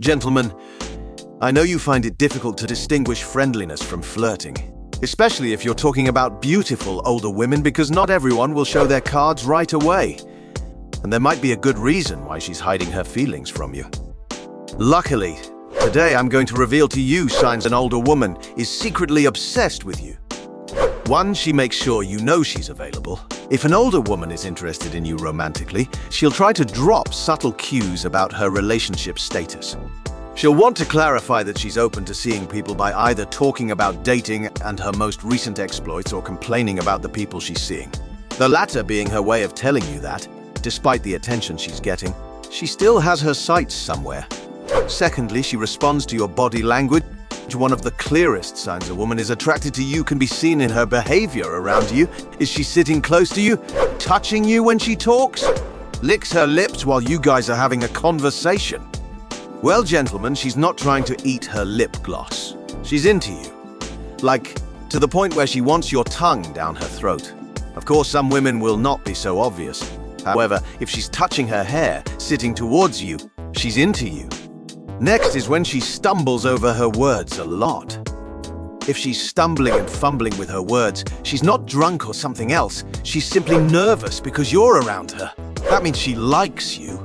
Gentlemen, I know you find it difficult to distinguish friendliness from flirting, especially if you're talking about beautiful older women, because not everyone will show their cards right away. And there might be a good reason why she's hiding her feelings from you. Luckily, today I'm going to reveal to you signs an older woman is secretly obsessed with you. 1, she makes sure you know she's available. If an older woman is interested in you romantically, she'll try to drop subtle cues about her relationship status. She'll want to clarify that she's open to seeing people by either talking about dating and her most recent exploits or complaining about the people she's seeing. The latter being her way of telling you that, despite the attention she's getting, she still has her sights somewhere. Secondly, she responds to your body language. One of the clearest signs a woman is attracted to you can be seen in her behavior around you. Is she sitting close to you, touching you when she talks? Licks her lips while you guys are having a conversation? Well, gentlemen, she's not trying to eat her lip gloss. She's into you. Like, to the point where she wants your tongue down her throat. Of course, some women will not be so obvious. However, if she's touching her hair, sitting towards you, she's into you. Next is when she stumbles over her words a lot. If she's stumbling and fumbling with her words, she's not drunk or something else. She's simply nervous because you're around her. That means she likes you.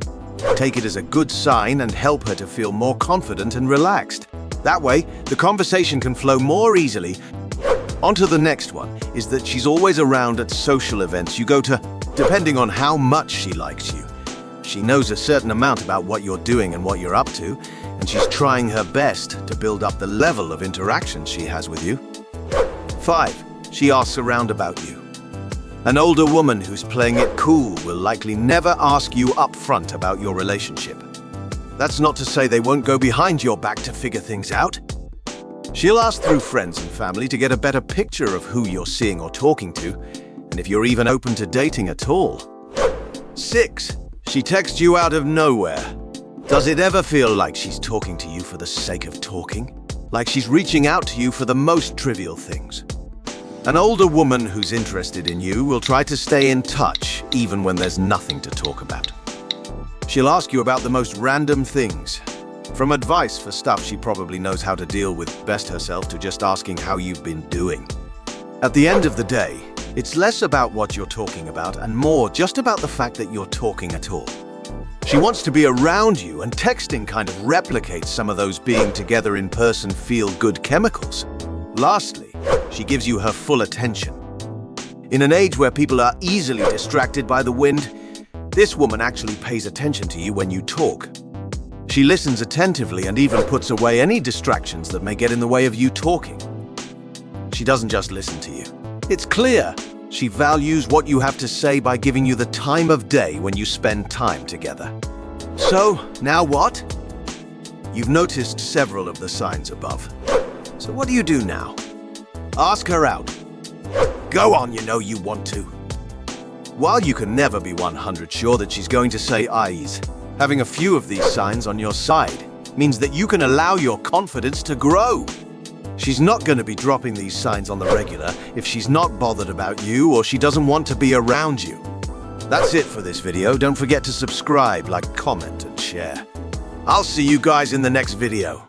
Take it as a good sign and help her to feel more confident and relaxed. That way, the conversation can flow more easily. On to the next one is that she's always around at social events you go to, depending on how much she likes you. She knows a certain amount about what you're doing and what you're up to, and she's trying her best to build up the level of interaction she has with you. 5, she asks around about you. An older woman who's playing it cool will likely never ask you up front about your relationship. That's not to say they won't go behind your back to figure things out. She'll ask through friends and family to get a better picture of who you're seeing or talking to, and if you're even open to dating at all. 6, she texts you out of nowhere. Does it ever feel like she's talking to you for the sake of talking? Like she's reaching out to you for the most trivial things? An older woman who's interested in you will try to stay in touch even when there's nothing to talk about. She'll ask you about the most random things, from advice for stuff she probably knows how to deal with best herself to just asking how you've been doing. At the end of the day, it's less about what you're talking about and more just about the fact that you're talking at all. She wants to be around you, and texting kind of replicates some of those being together in person feel-good chemicals. Lastly, she gives you her full attention. In an age where people are easily distracted by the wind, this woman actually pays attention to you when you talk. She listens attentively and even puts away any distractions that may get in the way of you talking. She doesn't just listen to you. It's clear she values what you have to say by giving you the time of day when you spend time together. So, now what? You've noticed several of the signs above. So what do you do now? Ask her out. Go on, you know you want to. While you can never be 100% sure that she's going to say ayes, having a few of these signs on your side means that you can allow your confidence to grow. She's not going to be dropping these signs on the regular if she's not bothered about you or she doesn't want to be around you. That's it for this video. Don't forget to subscribe, like, comment, and share. I'll see you guys in the next video.